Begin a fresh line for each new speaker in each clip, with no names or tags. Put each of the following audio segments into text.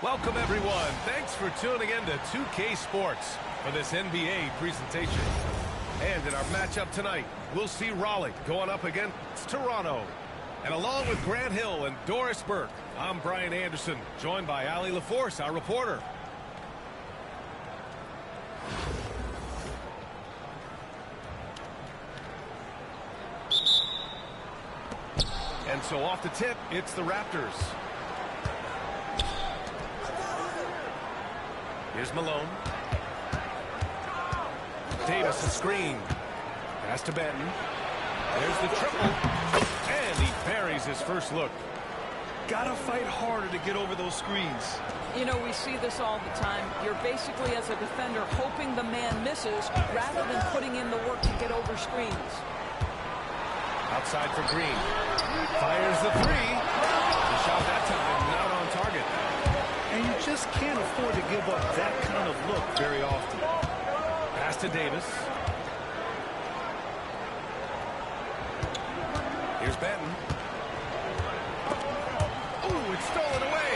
Welcome, everyone. Thanks for tuning in to 2K Sports for this NBA presentation. And in our matchup tonight, we'll see Raleigh going up against Toronto. And along with Grant Hill and Doris Burke, I'm Brian Anderson, joined by Ali LaForce, our reporter. And so off the tip, it's the Raptors. Here's Malone. Davis a screen. Pass to Benton. There's the triple. And he buries his first look.
Gotta fight harder to get over those screens.
You know, we see this all the time. You're basically, as a defender, hoping the man misses rather than putting in the work to get over screens.
Outside for Green. Fires the three. The shot that time not on target.
And you just can't afford to give up that kind of look very often.
Pass to Davis. Here's Benton. Ooh, it's stolen away.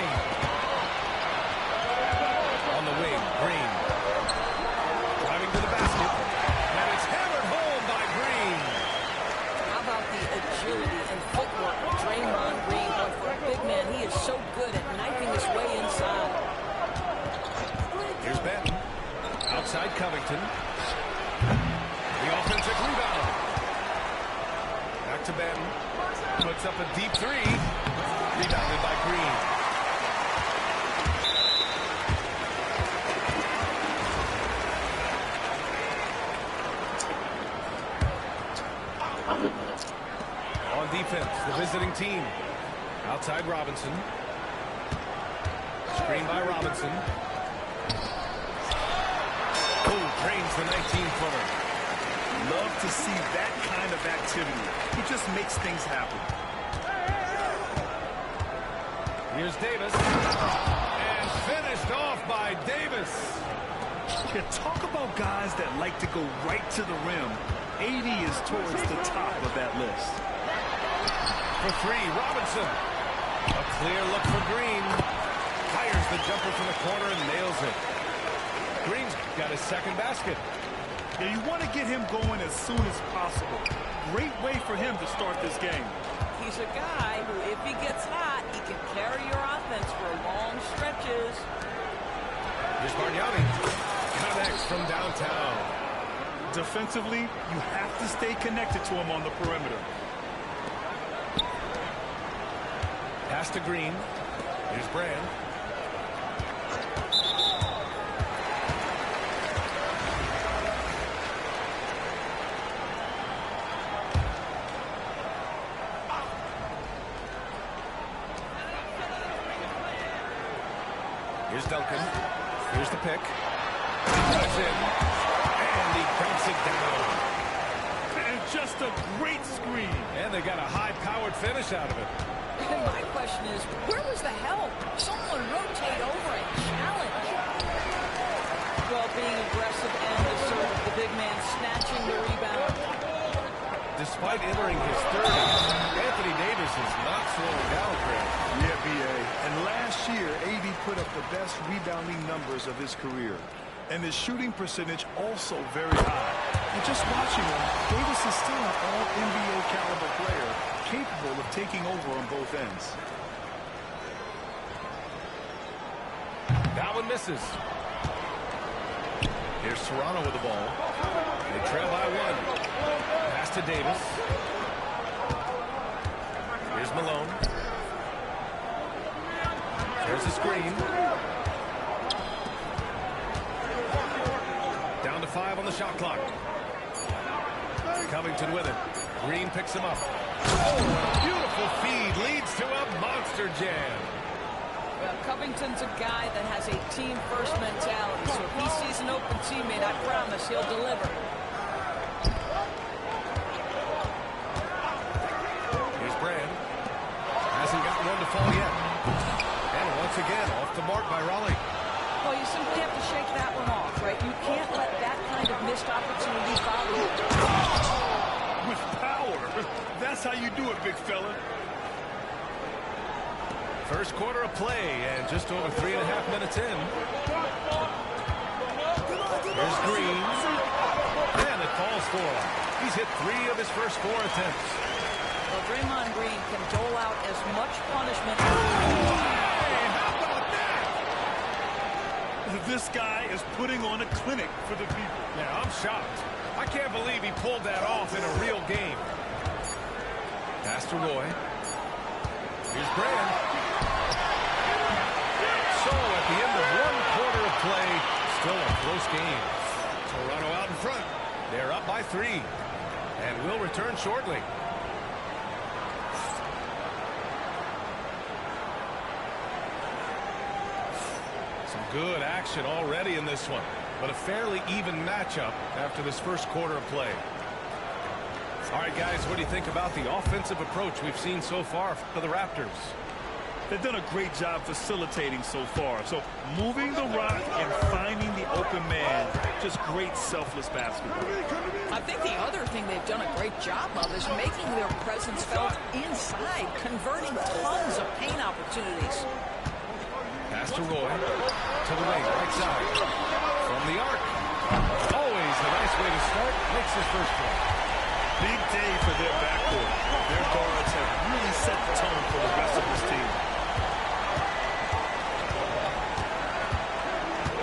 On the wing, Green. Driving to the basket. And it's hammered home by Green.
How about the agility and footwork of Draymond Green? But for a big man, he is so good at knifing his way inside.
Here's Benton. Outside Covington. The offensive rebound. Back to Benton. Puts up a deep three. Rebounded by Green. On defense, the visiting team. Outside Robinson. Screen by Robinson. Oh, drains the 19-footer.
Love to see that kind of activity. He just makes things happen.
Here's Davis. And finished off by Davis.
Yeah, talk about guys that like to go right to the rim. 80 is towards the top of that list.
For three, Robinson. A clear look for Green. Fires the jumper from the corner and nails it. Green's got his second basket.
Yeah, you want to get him going as soon as possible. Great way for him to start this game.
He's a guy who, if he gets hot, he can carry your offense for long stretches.
Here's Bargnani. Connects from downtown.
Defensively, you have to stay connected to him on the perimeter.
Pass to Green. Here's Brand. Here's Duncan. Here's the pick. That's in. And he dumps it down.
And just a great screen.
And they got a high-powered finish out of it.
And my question is, where was the help? Someone rotate over and challenge. Well, being aggressive and assertive, the big man snatching the rebound.
Despite entering his 30s, Anthony Davis is not slowing down, Grant.
Yeah, B.A. And last year, AD put up the best rebounding numbers of his career. And his shooting percentage also very high. And just watching him, Davis is still an all-NBA caliber player, capable of taking over on both ends.
That one misses. Here's Toronto with the ball. They trail by one. Pass to Davis. Here's Malone. There's the screen. Down to 5 on the shot clock. Covington with it. Green picks him up. Oh, beautiful feed leads to a monster jam.
Well, Covington's a guy that has a team-first mentality, so if he sees an open teammate, I promise he'll deliver.
Here's Brand. Hasn't gotten one to fall yet. And once again, off the mark by Raleigh.
Well, you simply have to shake that one off, right? You can't let that kind of missed opportunity bother you.
With power. That's how you do it, big fella.
First quarter of play, and just over 3.5 minutes in. Here's Green. And it falls for him. He's hit 3 of his first 4 attempts.
Well, Draymond Green can dole out as much punishment.
Hey, how about that? This guy is putting on a clinic for the people.
Yeah, I'm shocked. I can't believe he pulled that off in a real game. Pass to Roy. Here's Brand. So at the end of 1 quarter of play, still a close game. Toronto out in front. They're up by 3. And will return shortly. Some good action already in this one. But a fairly even matchup after this first quarter of play. All right, guys, what do you think about the offensive approach we've seen so far for the Raptors?
They've done a great job facilitating so far. So moving the rock and finding the open man, just great selfless basketball.
I think the other thing they've done a great job of is making their presence felt inside, converting tons of paint opportunities.
Pass to Roy. To the wing, right side. From the arc. Always a nice way to start. Makes his first point.
Big day for their backcourt. Their guards have really set the tone for the rest of this team.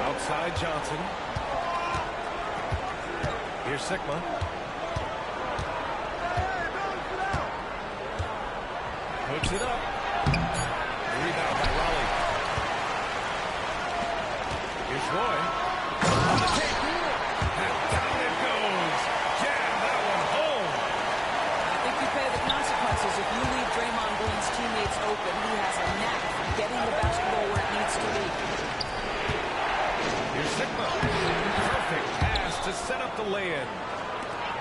Outside Johnson. Here's Sigma. Puts it up. Rebound by Raleigh. Here's Roy. On the tape. And down it goes. Jam that one home.
I think you pay the consequences if you leave Draymond Green's teammates open. He has a knack for getting the basketball where it needs to be.
Here's Sigma. Perfect pass to set up the lay-in.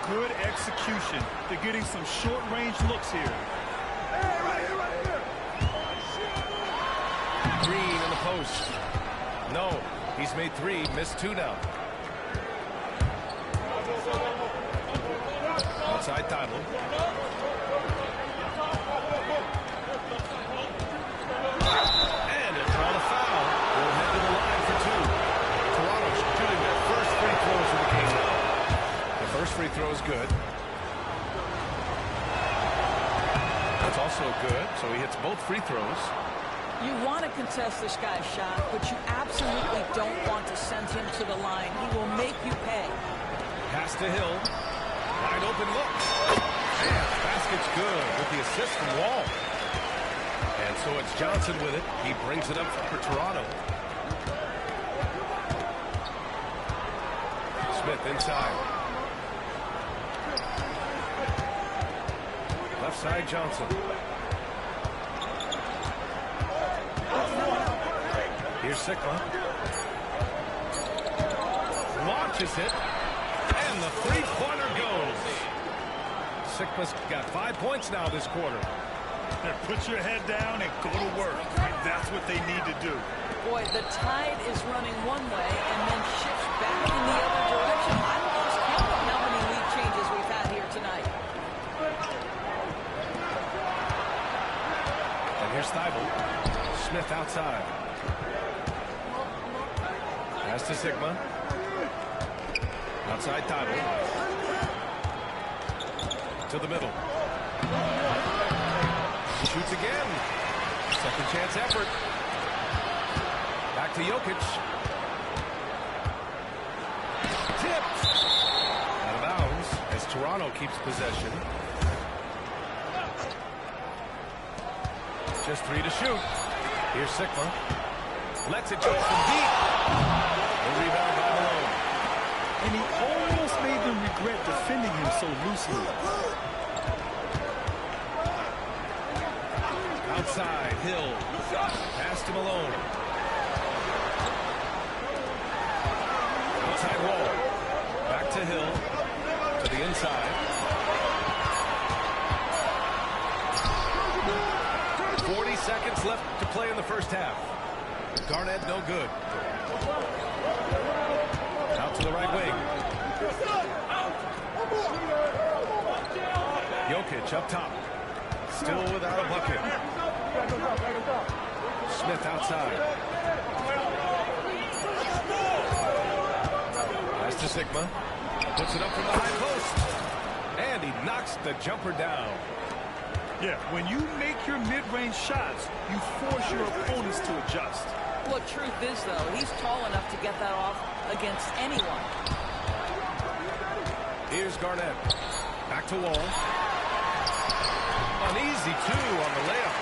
Good execution. They're getting some short-range looks here.
Green in the post. No. He's made 3, missed 2 now. Outside title. And a draw to foul. Will head to the line for 2. Toronto shooting their first free throws of the game now. The first free throw is good. That's also good, so he hits both free throws.
You want to contest this guy's shot, but you absolutely don't want to send him to the line. He will make you pay.
Pass to Hill. Wide open look. And basket's good with the assist from Wall. And so it's Johnson with it. He brings it up for Toronto. Smith inside. Left side Johnson. Here's Sigma. Launches it. And the three-pointer goes. Sigma's got 5 points now this quarter.
Now put your head down and go to work. That's what they need to do.
Boy, the tide is running one way and then shifts back in the other direction. I lost count of how many lead changes we've had here tonight.
And here's Thibault. Smith outside. Pass to Sigma. Outside Thibault. To the middle. He shoots again. Second chance effort. Back to Jokic. Tipped. Out of bounds as Toronto keeps possession. Just 3 to shoot. Here's Sigma. Lets it go from deep. The rebound by Malone.
And he almost made them regret defending him so loosely.
Outside, Hill. Pass to Malone. Outside Wall. Back to Hill. To the inside. 40 seconds left to play in the first half. Garnett no good. Out to the right wing. Jokic up top. Still without a bucket. Smith outside. Pass to Sigma. Puts it up from the high post. And he knocks the jumper down.
Yeah, when you make your mid-range shots, you force your opponents to adjust.
Well, truth is, though, he's tall enough to get that off against anyone.
Here's Garnett. Back to Wall. An easy two on the layup.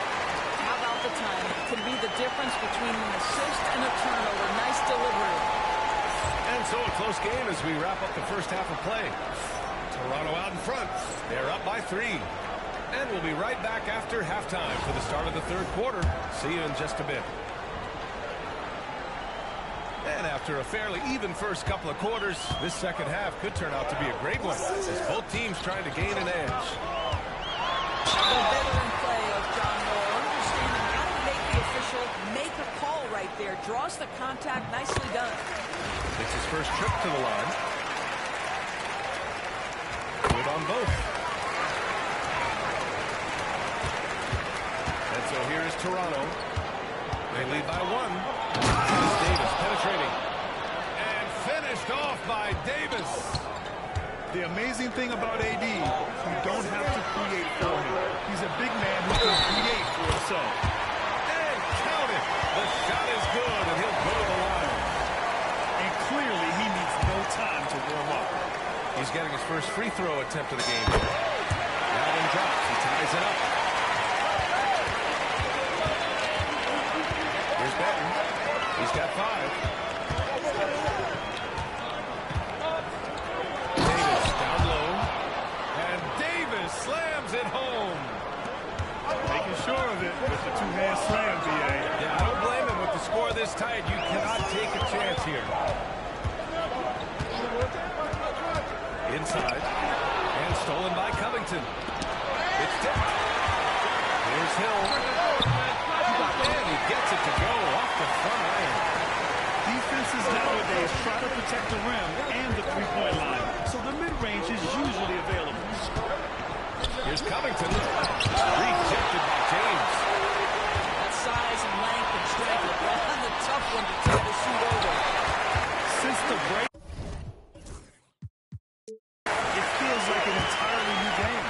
How about the timing? Can be the difference between an assist and a turnover. Nice delivery.
And so a close game as we wrap up the first half of play. Toronto out in front. They're up by 3. And we'll be right back after halftime for the start of the third quarter. See you in just a bit. And after a fairly even first couple of quarters, this second half could turn out to be a great one as both teams trying to gain an edge.
The veteran play of John Moore, understanding how to make the official make a call right there. Draws the contact. Nicely done.
It's his first trip to the line. Good on both. And so here is Toronto. They lead by 1. Davis penetrating. And finished off by Davis.
The amazing thing about AD, you don't have to create for him. He's a big man who can create for himself.
And count it. The shot is good, and he'll go to the line.
And clearly, he needs no time to warm up.
He's getting his first free throw attempt of the game. That one drops. He ties it up. Here's Benton. He's got 5. Davis down low. And Davis slams it home.
Making sure of it with the two-hand slam, B.A.
Yeah, I don't blame him with the score this tight. You cannot take a chance here. Inside. And stolen by Covington. It's tipped. Here's Hill. And he gets it to go off the front iron.
Defenses nowadays try to protect the rim and the three-point line, so the mid-range is usually available.
Here's Covington. Rejected by James.
That size and length and strength are the tough one to try to shoot over.
Since the break, it feels like an entirely new game.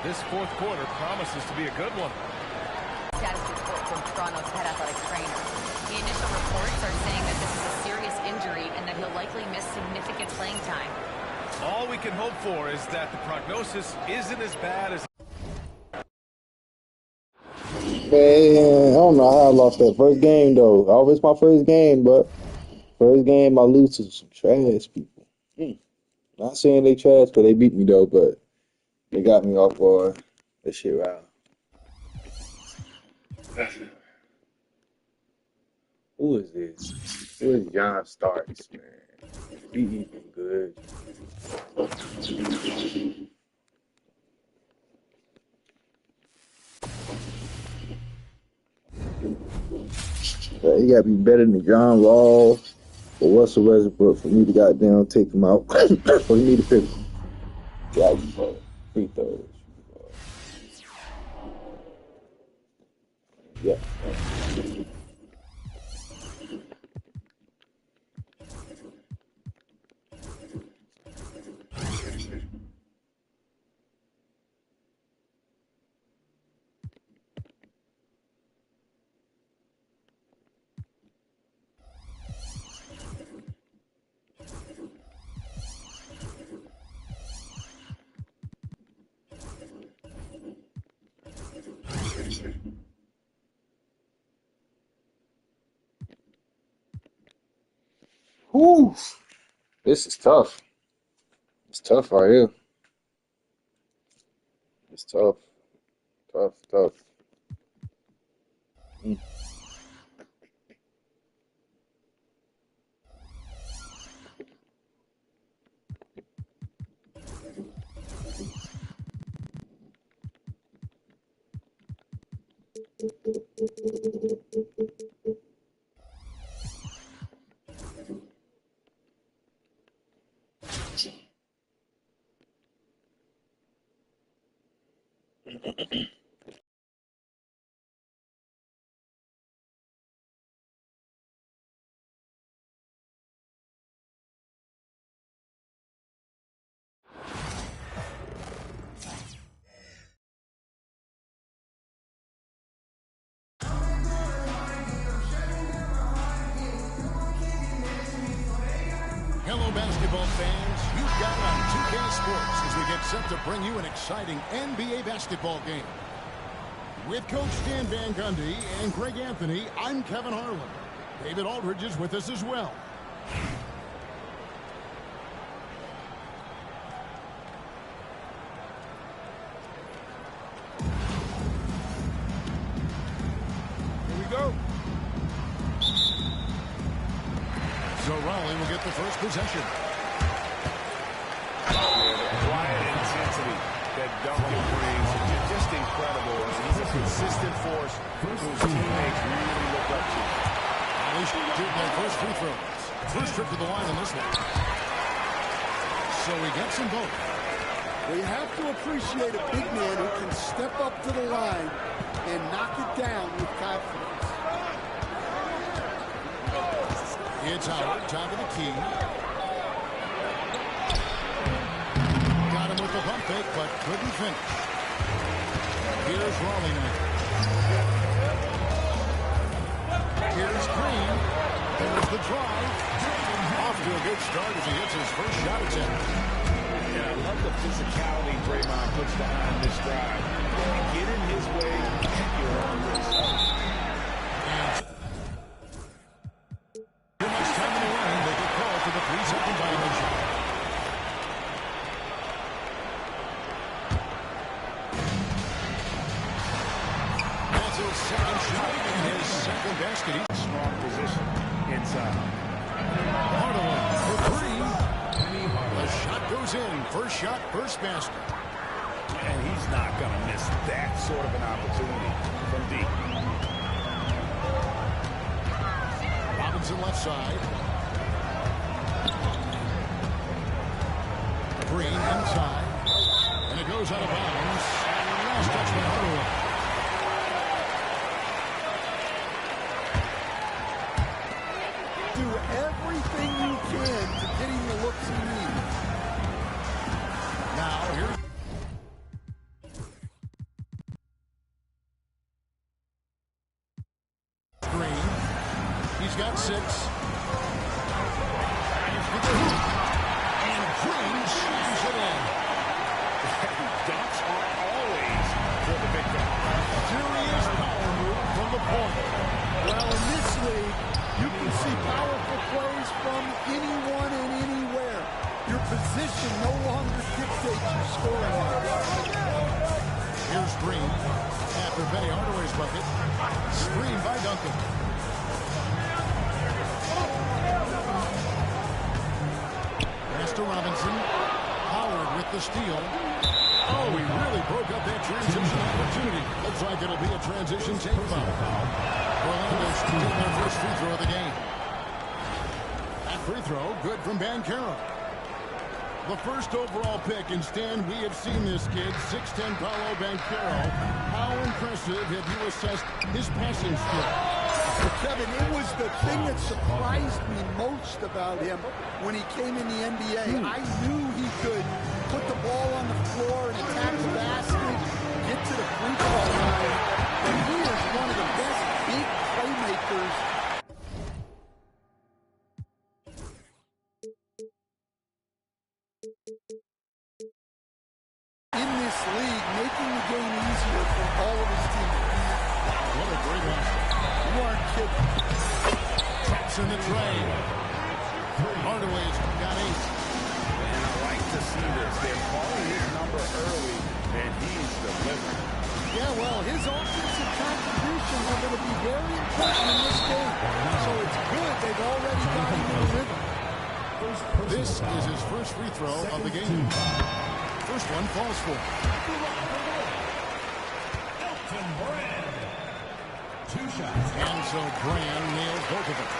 This fourth quarter promises to be a good one.
Status report from Toronto's head athletic trainer. The initial reports are saying that this is a serious injury and that he'll likely miss significant playing time.
All we can hope for is that the prognosis isn't as bad as...
Man, I don't know how I lost that first game, though. Always my first game, but first game I lose to some trash people. Not saying they trash because they beat me, though, but they got me off guard. That shit wow. Who is this? Who is John Starks, man? He even good. He got to be better than John Wall or Russell Westbrook for me to goddamn take him out. For me to pick him. Yeah, free throws. Yeah. Whew. This is tough. It's tough right here. It's tough. Tough.
Hello, basketball fans. You've got it on 2K Sports as we get set to bring you an exciting NBA basketball game. With Coach Dan Van Gundy and Greg Anthony, I'm Kevin Harlan. David Aldridge is with us as well.
Here we go.
So Raleigh will get the first possession.
Quiet intensity that Duncan brings is just incredible. He's a consistent force whose teammates really look up to.
Raleigh shooting their first free throws. First trip to the line in this one. So he gets them both.
Well, you have to appreciate a big man who can step up to the line and knock it down with confidence.
It's Howard, top of the key. Got him with the pump fake, but couldn't finish. Here's Raleigh now. Here's Green. There's the drive. Off to a good start as he hits his first shot attempt.
And I love the physicality Draymond puts behind this drive. When you get in his way, you're on risk.
Too much time in the lane. They get called for the 3-second violation. That's his second shot and his second basket.
Strong position inside.
Hardaway for three. The shot goes in. First shot, first basket.
And he's not going to miss that sort of an opportunity from deep.
Robinson left side. Green inside. And it goes out of bounds. Last touch by Hardaway.
Do everything you can to get him the looks he needs.
Now here. He's got 6. And Green slams it in.
Dunks are always for the victim.
Serious power move from the point.
Well, in this league, you can see powerful plays from anyone and anywhere. Your position no longer dictates your scoring.
Here's Green after Benny Hardaway's bucket. Screen by Duncan. Pass to Robinson. Howard with the steal. Oh, he really broke up that transition opportunity. Looks like it'll be a transition take foul. Orlando's taking their first free throw of the game. That free throw, good from Banchero. The first overall pick, and Stan, we have seen this kid, 6'10" Paolo Banchero. How impressive have you assessed his passing skill?
Kevin, it was the thing that surprised me most about him when he came in the NBA. I knew he could put the ball on the floor and attack the basket, get to the free throw line, and he is one of the best big playmakers in this league, making the game easier for all of his teammates.
What a great one.
You aren't kidding.
Traps in the tray. Hardaway's got 8.
And I like to see this. They're calling his number early, and he's delivering.
Yeah, well, his offensive contributions are going to be very important in this game. So it's good they've already got him in the rhythm.
This is his first free throw of the game. First one falls for. And so Brand nails both of them.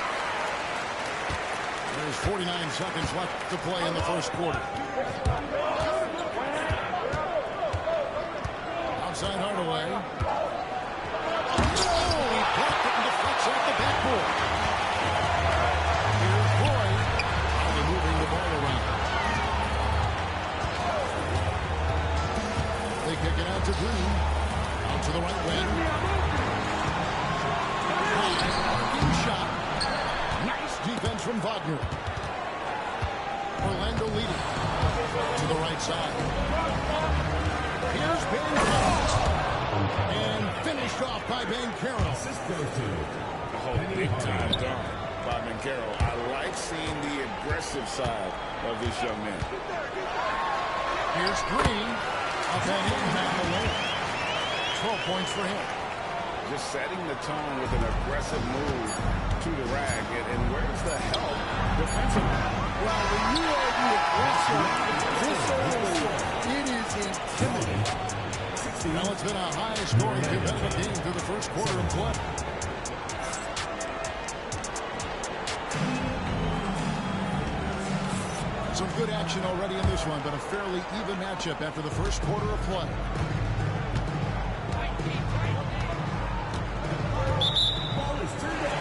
There's 49 seconds left to play in the first quarter. Outside Hardaway. Oh, he blocked it and deflects off the backboard. Here's Boyd. Finally moving the ball around. They kick it out to Green. Out to the right wing. High shot. Nice defense from Wagner. Orlando leading. To the right side. Here's Banchero. And finished off by Banchero.
Oh, big time dunk by Mangum. I like seeing the aggressive side of this young man.
Here's Green. Up and in down the lane. 12 points for him.
Just setting the tone with an aggressive move to the rag. And where's the help defensively?
Well, when you are the aggressor this early, it is intimidating.
Well, it's been a high-scoring competitive game through the first quarter of play. Some good action already in this one, but a fairly even matchup after the first quarter of play. Ball is turned up.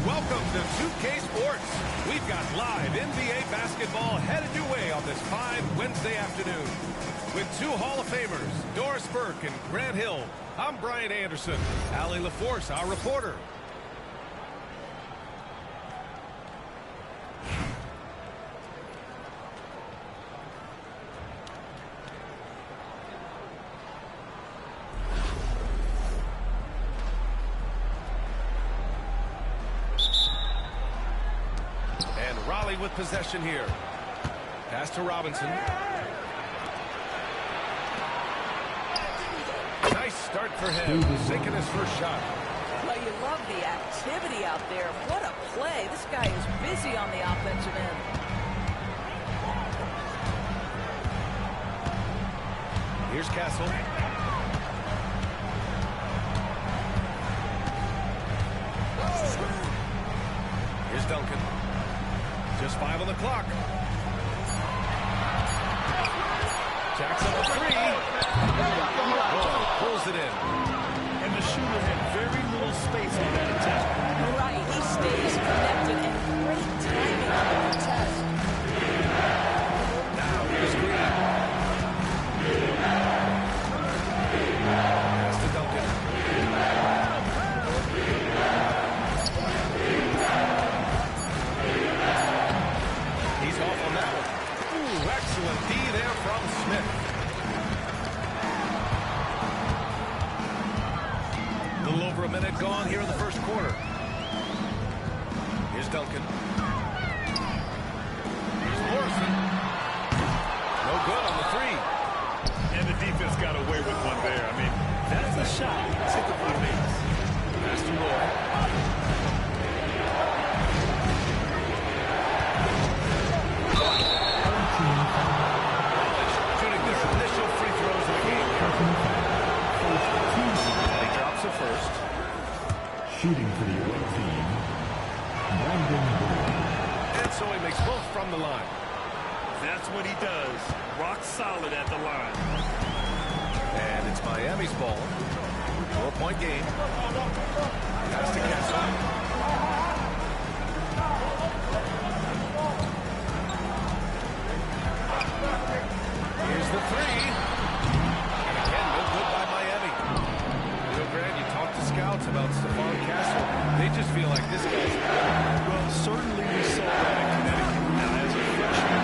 Welcome to 2K Sports. We've got live NBA basketball headed your way on this fine Wednesday afternoon. With 2 Hall of Famers, Doris Burke and Grant Hill, I'm Brian Anderson. Allie LaForce, our reporter. With possession here. Pass to Robinson. start for him, sinking his first shot.
Well, you love the activity out there. What a play. This guy is busy on the offensive end.
Here's Castle. Here's Duncan. Just 5 on the clock. Jacks up a 3. Oh, pulls it in.
And the shooter had very little space on that attack.
Right, he stays connected and great timing on the contest.
Now here's Green. Pass to Duncan. He's off on that one. Ooh, excellent D there from Smith. A little over a minute gone here in the first quarter. Here's Duncan. Here's Morrison. No good on the 3.
And the defense got away with one there. I mean, that's a shot. Typically makes.
Pass to Roy. Shooting their initial free throws of the game. He drops it first.
Shooting for the away team, Mangum-BSM.
And so he makes both from the line.
That's what he does. Rock solid at the line.
And it's Miami's ball. 4-point game. Pass to Castle. Here's the 3. And again, no good by Miami. You know, Grant, you talk to scouts about Stephon Castle. They just feel like this guy's good.
Well, certainly we saw that in Connecticut. Now, as a freshman,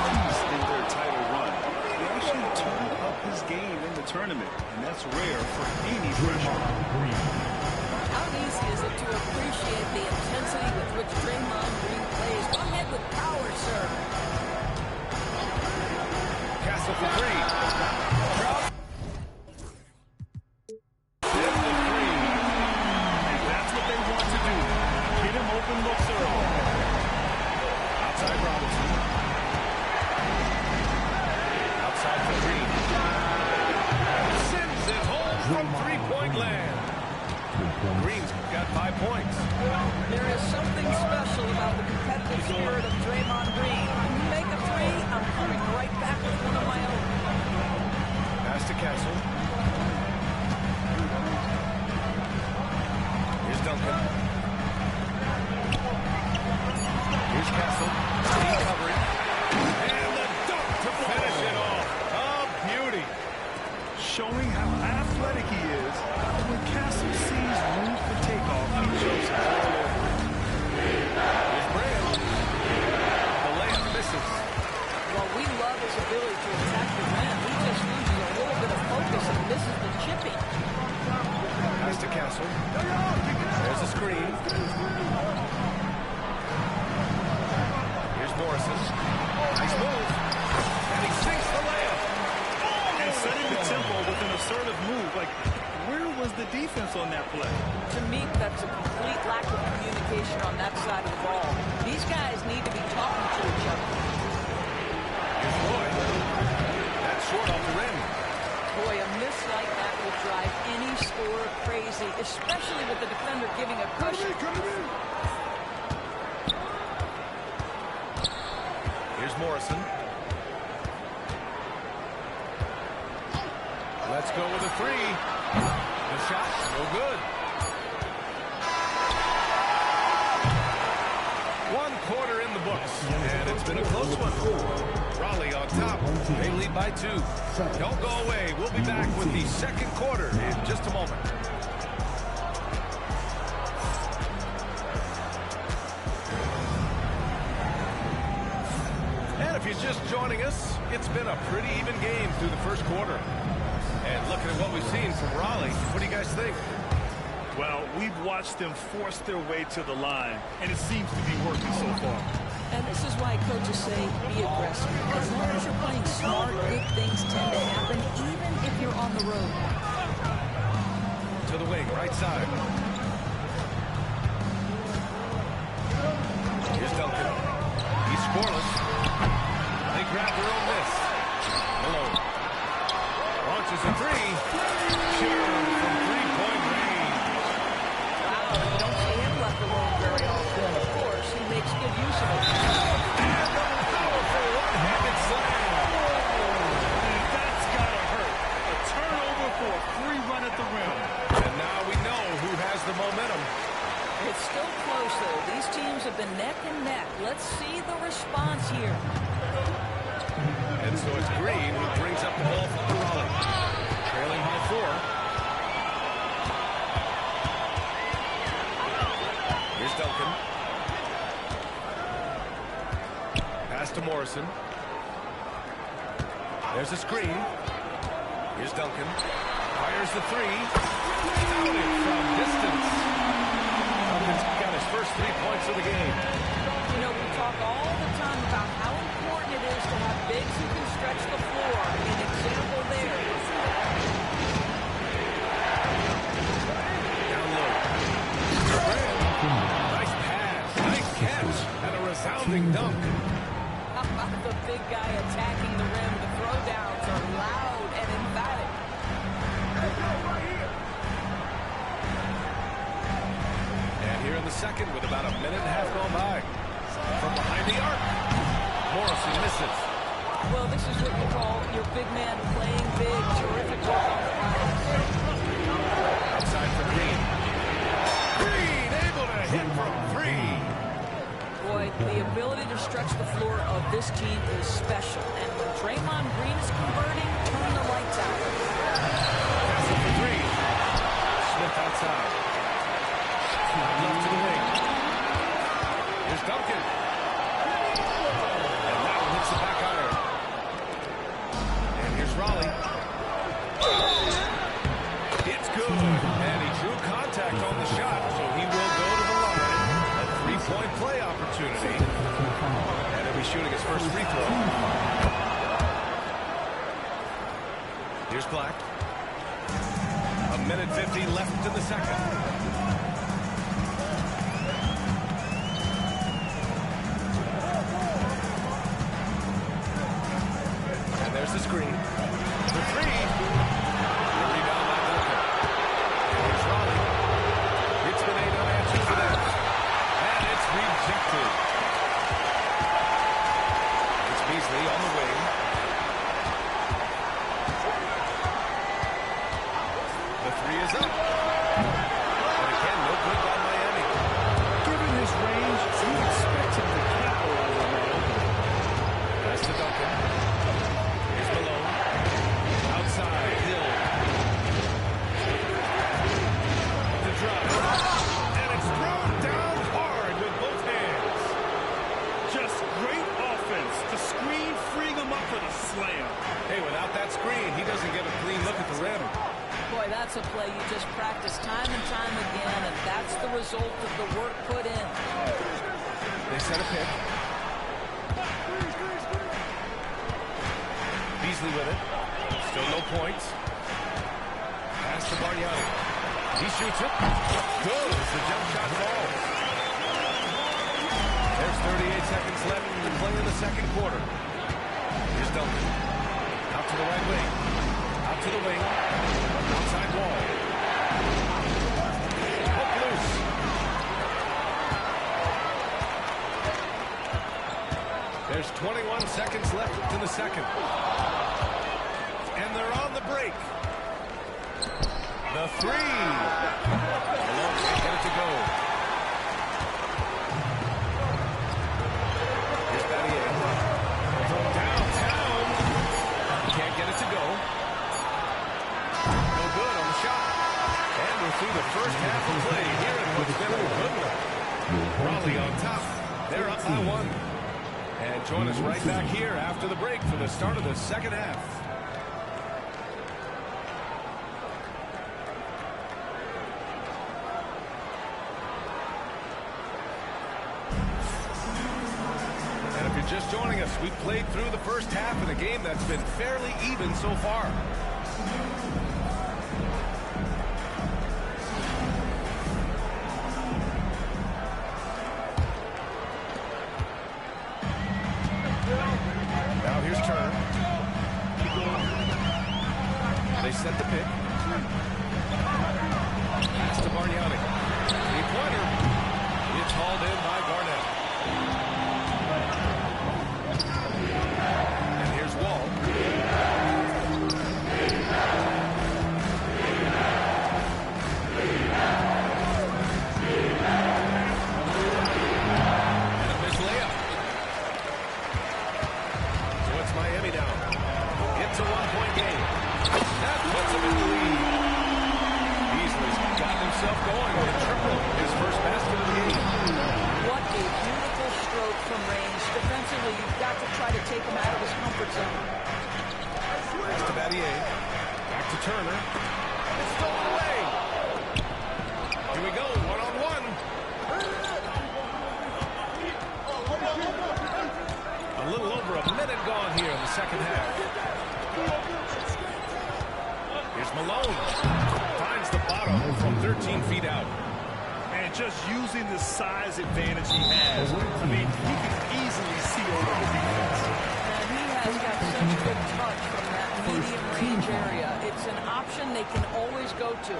he's in their title run. He actually turned up his game in the tournament, and that's rare for any freshman.
How easy is it to appreciate the intensity with which Draymond Green plays? Go ahead with power, sir.
Castle for 3.
And that's what they want to do. Get him open looks early.
Outside Robinson. Outside for Green. Sends it home from 3-point land. Green's got 5 points.
There is something special about the competitive spirit of Draymond Green. You make a 3, I'm coming right back with one of my own.
Pass to Castle. Here's Duncan. Here's Castle. Speed covering. And the dunk to finish it off. A beauty.
Showing how athletic he is. When Castle sees room for takeoff, he jumps all over it.
Here's Brand. The layup misses.
Well, we love his ability to attack the rim. He just loses a little bit of focus and misses the chipping.
Pass to Castle. There's a screen. Here's Morrison. Nice move. And he sinks the layup.
And setting the tempo with an assertive move. Like, where was the defense on that play?
To me, that's a complete lack of communication on that side of the ball. These guys need to be talking to each other.
Here's Roy. That's short off the rim.
Boy, a miss like that will drive any scorer crazy, especially with the defender giving a cushion.
Here's Morrison. Let's go with a 3. The shot, no good. 1 quarter in the books, and it's been a close one. Raleigh on top. They lead by 2. Don't go away. We'll be back with the second quarter in just a moment. And if you're just joining us, it's been a pretty even game through the first quarter. And looking at what we've seen from Raleigh, what do you guys think?
Well, we've watched them force their way to the line, and it seems to be working so far.
And this is why coaches say be aggressive. As long as you're playing smart, good things tend to happen, even if you're on the road.
to the wing, right side. Here's Duncan. He's scoreless. They grab their own miss. Malone. Launches a three. Sure, from three-point range.
Wow, you don't see him left alone very often. Of course, he makes good use of it.
And a powerful one-handed slam.
That's gotta hurt. A turnover for a free run at the rim.
And now we know who has the momentum.
It's still close, though. These teams have been neck and neck. Let's see the response here.
And so it's Green who brings up the ball for Raleigh. Trailing by 4. Here's Duncan. Pass to Morrison. There's a screen. Here's Duncan. Fires the three. Counted from distance. Duncan's got his first 3 points of the game.
You know, we talk all the time about how important it is to have bigs who can stretch the floor. An example there.
Down low. Nice pass. Nice catch. And a resounding dunk.
How about the big guy attacking the rim? The throwdowns are loud and emphatic.
And here in the second with about a minute and a half gone by. From behind the arc. Morrison misses.
Well, this is what you call your big man playing big. Terrific work on the glass.
Outside for Green. Green able to hit from 3.
Boy, the ability to stretch the floor of this team is special. And when Draymond Green is converting, turn the lights out.
Passing for 3. Smith outside. Left to the wing. Here's Duncan. And that one hits the back iron. And here's Raleigh. It's good. And he drew contact on the shot, so he will go to the line. A 3-point play opportunity. And he'll be shooting his first free throw. Here's Black. A minute 50 left in the second. There's the screen. The 3. The rebound by Duncan. Here's Raleigh. It's been 8 unanswered for them. And it's rejected. It's Beasley on the wing. The 3 is up. And again, no good by Miami.
Given his range, you expect him to capitalize on that opening.
Pass to Duncan. Outside, Hill. The drive. And it's thrown down hard with both hands.
Just great offense. The screen freeing him up for the slam.
Hey, without that screen, he doesn't get a clean look at the rim.
Boy, that's a play you just practice time and time again, and that's the result of the work put in.
They set a pick. Beasley with it. Still no points. Pass to Bargnani. He shoots it. Good as the jump shot falls. There's 38 seconds left to play in the second quarter. Here's Duncan. Out to the right wing. Out to the wing. Outside wall. Hook loose. There's 21 seconds left in the second. And they're on the break. The 3. Malone can't get it to go. Here's Battier. From downtown. Can't get it to go. No good on the shot. And we're through the first half of play here at what's been a good one. Raleigh on top. They're up by 1. And join us right back here after the break for the start of the second half. And if you're just joining us, we've played through the first half of the game that's been fairly even so far. set the pick. Pass to Bargnani. Three-pointer. It's hauled in by Garnett. And here's Wall. And a missed layup. So it's Miami now. It's a one-point game. That puts them in the lead. Beasley's got himself going and tripled his first basket of the game.
What a beautiful stroke from range. Defensively, you've got to try to take him out of his comfort zone.
Pass to Battier. Back to Turner. It's stolen away. Here we go, one-on-one. A little over a minute gone here in the second half. Here's Malone. Finds the bottom from 13 feet out.
And just using the size advantage he has, I mean, he can easily see over the defense.
And he has got such good touch from that medium range area. It's an option they can always go to.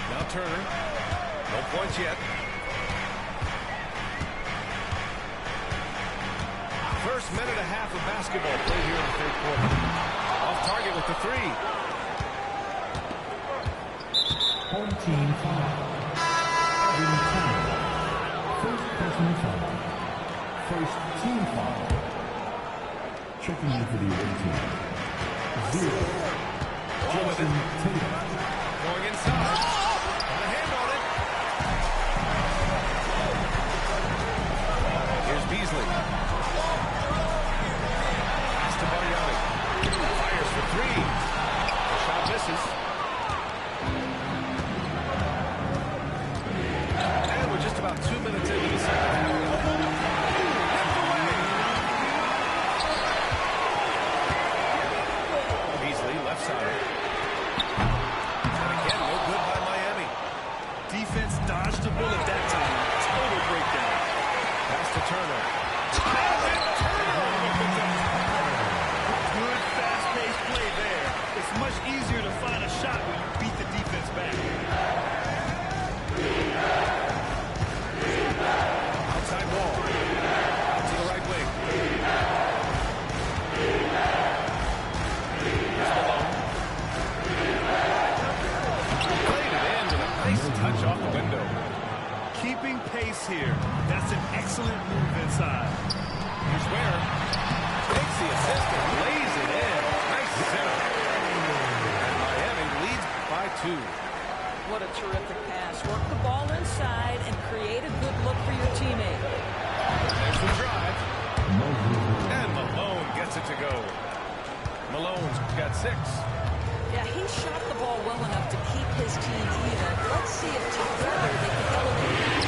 Now Turner. No points yet. First minute and a half of basketball played here in the third quarter. Off target with the three.
Home team foul. Every time. First personal foul. First team foul. Checking in for the away team. 0. Jason Tatum.
Going inside. Got a hand on it. Here's Beasley. Pass to Bargnani. Fires for three. The shot misses. And we're just about 2 minutes into the second half. Beasley, left side. And again, no good by Miami.
Defense dodged a bullet that time. Total breakdown.
Pass to Turner.
Good, fast-paced play there. It's much easier to find a shot when you beat the defense back.
Outside wall. Out to the right wing. Here's Malone. Played it in with a nice touch off the window.
Keeping pace here. That's an excellent move inside.
Here's Ware. Takes the assist and lays it in. Nice setup. And Miami leads by 2.
What a terrific pass. Work the ball inside and create a good look for your teammate.
There's the drive. And Malone gets it to go. Malone's got 6.
Yeah, he shot the ball well enough to keep his team even. Let's see if together they can elevate.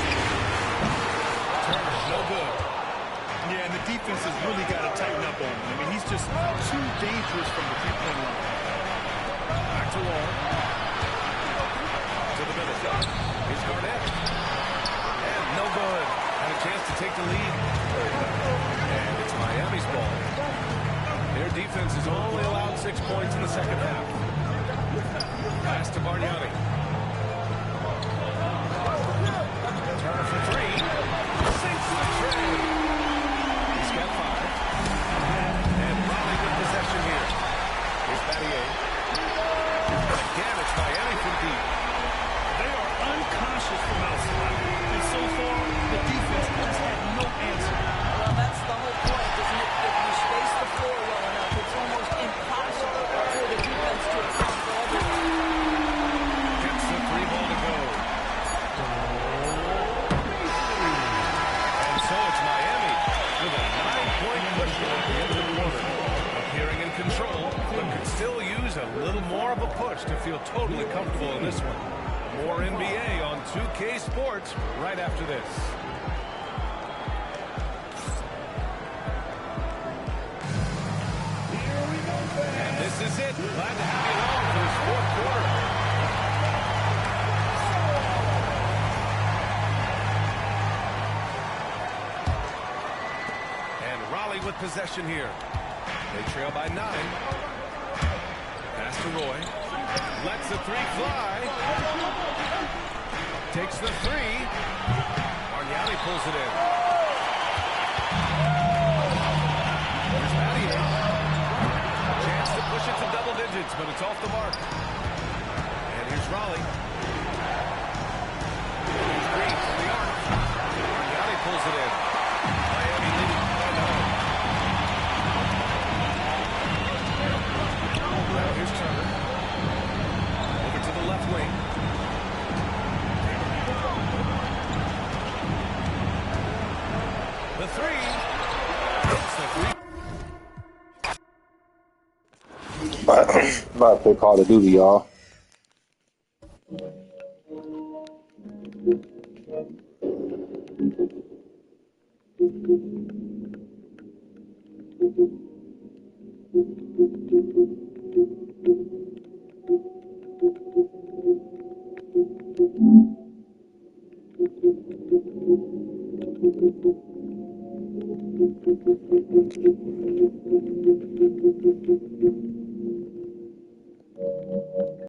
Turner's no good.
Yeah, and the defense has really got to tighten up on him. I mean, he's just too dangerous from the three-point line.
Back to Wall. To the middle. Here's Garnett. And no good. Had a chance to take the lead. And it's Miami's ball. Their defense has only allowed 6 points in the second half. Pass to Bargnani. Turner for 3. Sinks the tray. He's got 5. And Raleigh with possession here. Here's Battier. Again, it's Miami from deep.
They are unconscious from outside. And so far, the defense has had no answer.
Well, that's the whole point, isn't it? If you space the floor well enough, it's almost impossible for the defense to account for everything.
Gets the 3 ball to go. And so it's Miami with a 9-point push at the end of the quarter. Appearing in control, but could still use a little more of a push to feel totally comfortable in this one. More NBA on 2K Sports right after this. And this is it. Glad to have you along for this fourth quarter. And Raleigh with possession here. They trail by 9. Pass to Roy. Lets the 3 fly. Takes the 3. Arniani pulls it in. Here's Mattier. Chance to push it to double digits, but it's off the mark. And here's Raleigh. Here's Green from the arc. Arniani pulls it in. Miami leading 1-0. Now here's Turner. Over to the left wing. The 3. Hits the 3.
About to play Call of Duty, y'all.